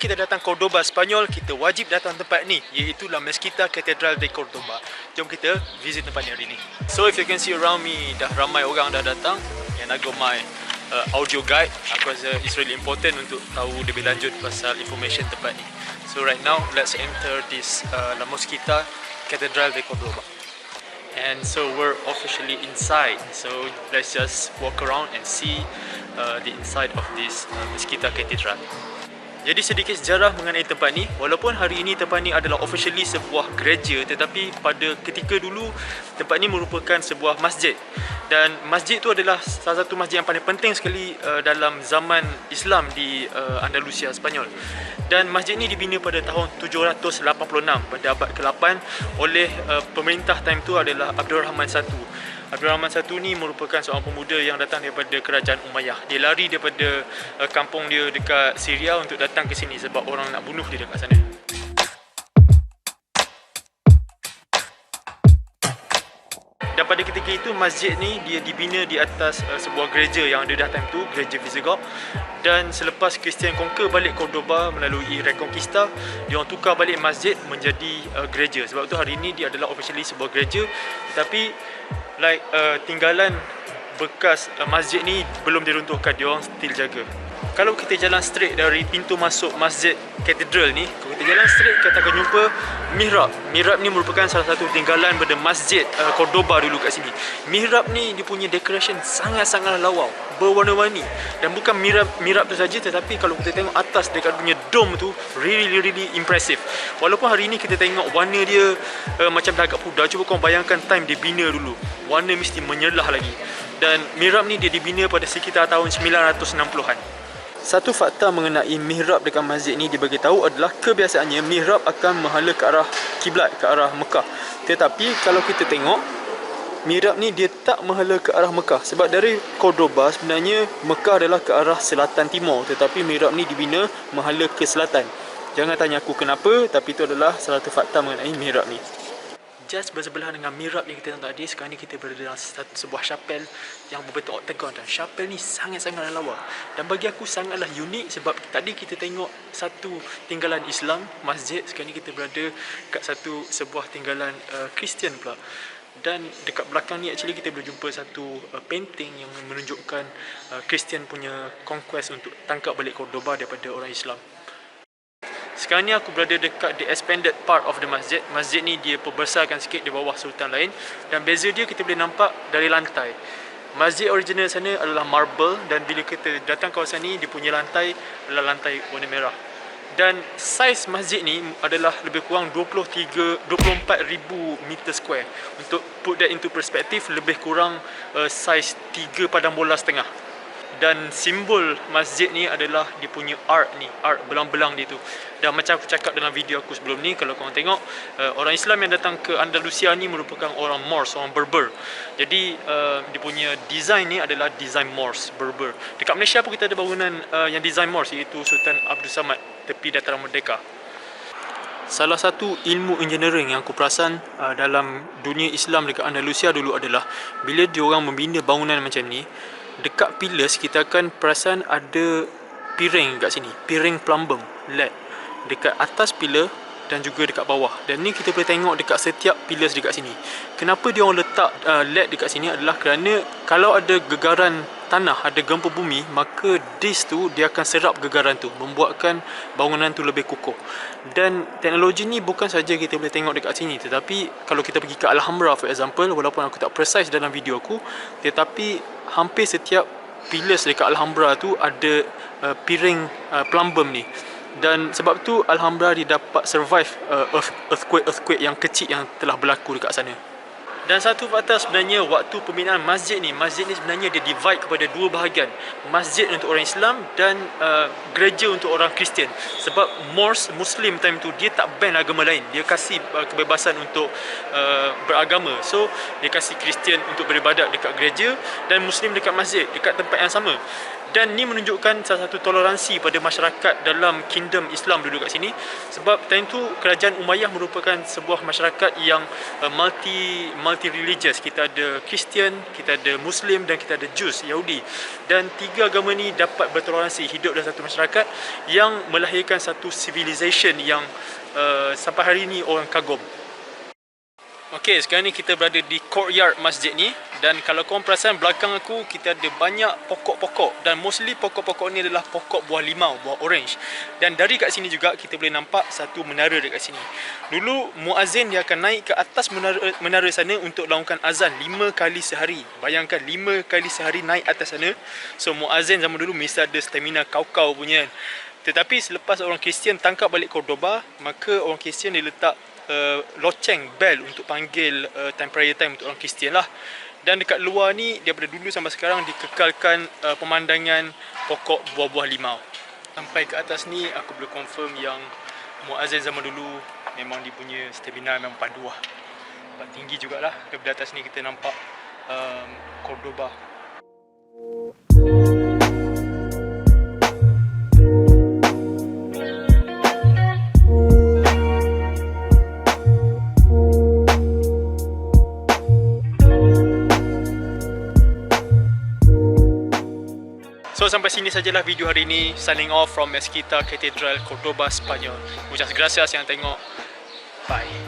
kita datang Cordoba, Spanyol, kita wajib datang tempat ni, iaitu La Mezquita Catedral de Cordoba. Jom kita visit tempat ni hari ni. So if you can see around me, dah ramai orang dah datang. And I got my audio guide. Aku rasa it's really important untuk tahu lebih lanjut pasal information tempat ni. So right now, let's enter this La Mezquita Catedral de Cordoba. And so we're officially inside. So let's just walk around and see the inside of this Mezquita Cathedral. Jadi sedikit sejarah mengenai tempat ni. Walaupun hari ini tempat ni adalah officially sebuah gereja, tetapi pada ketika dulu tempat ni merupakan sebuah masjid. Dan masjid tu adalah salah satu masjid yang paling penting sekali dalam zaman Islam di Andalusia, Spanyol. Dan masjid ni dibina pada tahun 786 pada abad ke-8 oleh pemerintah time tu adalah Abdul Rahman I. Abdul Rahman I ni merupakan seorang pemuda yang datang daripada kerajaan Umayyah. Dia lari daripada kampung dia dekat Syria untuk datang ke sini sebab orang nak bunuh dia dekat sana. Dan pada ketika itu masjid ni dia dibina di atas sebuah gereja yang ada dah time tu, gereja Visigoth. Dan selepas Kristian conquer balik Cordoba melalui Reconquista, dia orang tukar balik masjid menjadi gereja. Sebab tu hari ini dia adalah officially sebuah gereja, tetapi tinggalan bekas masjid ni belum diruntuhkan, dia orang still jaga. Kalau kita jalan straight dari pintu masuk masjid katedral ni, kalau kita jalan straight kita akan jumpa mihrab. Mihrab ni merupakan salah satu tinggalan pada masjid Cordoba dulu kat sini. Mihrab ni dia punya decoration sangat-sangat lawa, berwarna-warni. Dan bukan mihrab tu saja, tetapi kalau kita tengok atas dekat punya dome tu, really impressive. Walaupun hari ni kita tengok warna dia macam dah agak pudar, cuba kau bayangkan time dia bina dulu, warna mesti menyerlah lagi. Dan mihrab ni dia dibina pada sekitar tahun 960-an. Satu fakta mengenai mihrab dekat masjid ni dibagi tahu adalah kebiasaannya mihrab akan menghala ke arah kiblat, ke arah Mekah. Tetapi kalau kita tengok mihrab ni dia tak menghala ke arah Mekah, sebab dari Cordoba sebenarnya Mekah adalah ke arah selatan timur, tetapi mihrab ni dibina menghala ke selatan. Jangan tanya aku kenapa, tapi itu adalah salah satu fakta mengenai mihrab ni. Just bersebelah dengan mihrab yang kita tengok tadi, sekarang ni kita berada dalam sebuah chapel yang berbentuk oktagon. Dan chapel ni sangat-sangat lawa, dan bagi aku sangatlah unik sebab tadi kita tengok satu tinggalan Islam, masjid. Sekarang ni kita berada kat sebuah tinggalan Kristian pula. Dan dekat belakang ni actually kita boleh jumpa satu painting yang menunjukkan Kristian punya conquest untuk tangkap balik Cordoba daripada orang Islam. Sekarang ni aku berada dekat the expanded part of the masjid. Masjid ni dia perbesarkan sikit di bawah sultan lain, dan beza dia kita boleh nampak dari lantai. Masjid original sana adalah marble, dan bila kita datang kawasan ni, dia punya lantai adalah lantai warna merah. Dan saiz masjid ni adalah lebih kurang 24,000 meter square. Untuk put that into perspective, lebih kurang saiz 3 padang bola setengah. Dan simbol masjid ni adalah dia punya art ni, art belang-belang dia tu. Dan macam aku cakap dalam video aku sebelum ni, kalau korang tengok, orang Islam yang datang ke Andalusia ni merupakan orang Moors, orang Berber. Jadi dia punya design ni adalah design Moors, Berber. Dekat Malaysia pun kita ada bangunan yang design Moors, iaitu Sultan Abdul Samad tepi Dataran Merdeka. Salah satu ilmu engineering yang aku perasan dalam dunia Islam dekat Andalusia dulu adalah bila diorang membina bangunan macam ni, dekat pillars kita akan perasan ada piring kat sini, piring plumbum LED dekat atas pillar dan juga dekat bawah. Dan ni kita boleh tengok dekat setiap pillars dekat sini. Kenapa dia orang letak LED dekat sini adalah kerana kalau ada gegaran tanah, ada gempa bumi, maka disk tu dia akan serap gegaran tu, membuatkan bangunan tu lebih kukuh. Dan teknologi ni bukan saja kita boleh tengok dekat sini, tetapi kalau kita pergi ke Alhambra for example, walaupun aku tak precise dalam video aku, tetapi hampir setiap pillars dekat Alhambra tu ada piring plumbum ni. Dan sebab tu Alhambra dia dapat survive earthquake yang kecil yang telah berlaku dekat sana. Dan satu fakta sebenarnya waktu pembinaan masjid ni sebenarnya dia divide kepada dua bahagian. Masjid untuk orang Islam dan gereja untuk orang Kristian. Sebab Moors, Muslim time tu, dia tak ban agama lain. Dia kasih kebebasan untuk beragama. So dia kasih Kristian untuk beribadat dekat gereja dan Muslim dekat masjid, dekat tempat yang sama. Dan ni menunjukkan salah satu toleransi pada masyarakat dalam kingdom Islam dulu kat sini. Sebab time tu kerajaan Umayyah merupakan sebuah masyarakat yang multi multi religious. Kita ada Kristian, kita ada Muslim dan kita ada Jews, Yahudi. Dan tiga agama ni dapat bertoleransi hidup dalam satu masyarakat yang melahirkan satu civilization yang sampai hari ni orang kagum. Okey, sekarang ni kita berada di courtyard masjid ni, dan kalau korang perasan belakang aku kita ada banyak pokok-pokok, dan mostly pokok-pokok ni adalah pokok buah limau, buah orange. Dan dari kat sini juga kita boleh nampak satu menara dekat sini. Dulu muazzin dia akan naik ke atas menara sana untuk lakukan azan 5 kali sehari. Bayangkan 5 kali sehari naik atas sana. So muazzin zaman dulu mesti ada stamina kau-kau punya. Tetapi selepas orang Kristian tangkap balik Cordoba, maka orang Kristian dia letak loceng bell untuk panggil time prayer time untuk orang Kristian lah. Dan dekat luar ni daripada dulu sampai sekarang dikekalkan pemandangan pokok buah-buah limau. Sampai ke atas ni aku boleh confirm yang muazzin zaman dulu memang dia punya stamina memang padu lah. Sebab tinggi jugalah. Daripada atas ni kita nampak Cordoba. So sampai sini sajalah video hari ini. Signing off from Mezquita Cathedral Cordoba, Spanyol. Muchas gracias yang tengok. Bye.